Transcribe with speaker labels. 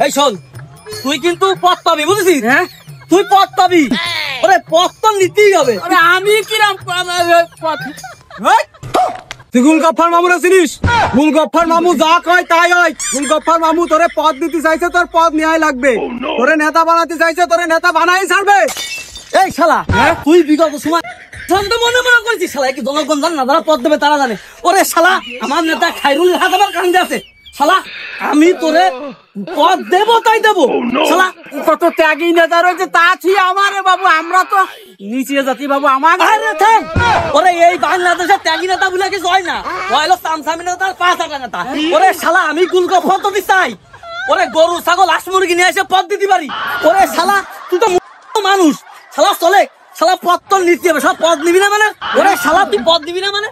Speaker 1: এই শোন, তুই কিন্তু পথ পাবি, বুঝেছিস? হ্যাঁ, তুই পথ পাবি। ওরে পথ তো নিতেই হবে। আমি কিরাম
Speaker 2: তুই গুলগপ্ফার মামুরা চিনিস? গুলগপ্ফার মামু যা কয় তাই হয়। গুলগপ্ফার মামু তোরে পদ দিতে চাইছে, তোর পদ নেওয়াই লাগবে। তোরে নেতা বানাতে চাইছে, তোরে নেতা বানাই ছাড়বে।
Speaker 1: এই শালা, তুই বিগত সময় মনে মনে করেছিস শালা কি জনগণ জান না, যারা পদ দেবে তারা জানে। ওরে শালা, আমার নেতা খাইরুল হাত আমার কান্দে আছে। শালা আমি তোরে পদ দেবো তাই দেবো। শালা
Speaker 2: কত ত্যাগী নেতা রয়েছে, তা ছি আমারে বাবু, আমরা তো নিচে জাতি বাবু। আমার
Speaker 1: ওরে এই বাংলাদেশের ত্যাগী নেতা বলে কিছু হয় না, হলো সামসামি নেতা, 5 নেতা। ওরে শালা আমি গুলগপ্ফার তো চাই। ওরে গরু ছাগল হাঁস মুরগি নিয়ে এসে পদ দিতে পারি। ওরে শালা তুই তো মানুষ, শালা চলে, শালা পদ তো নিতে হবে। সব পদ নিবি না মানে? ওরে শালা তুই পদ দিবি না মানে?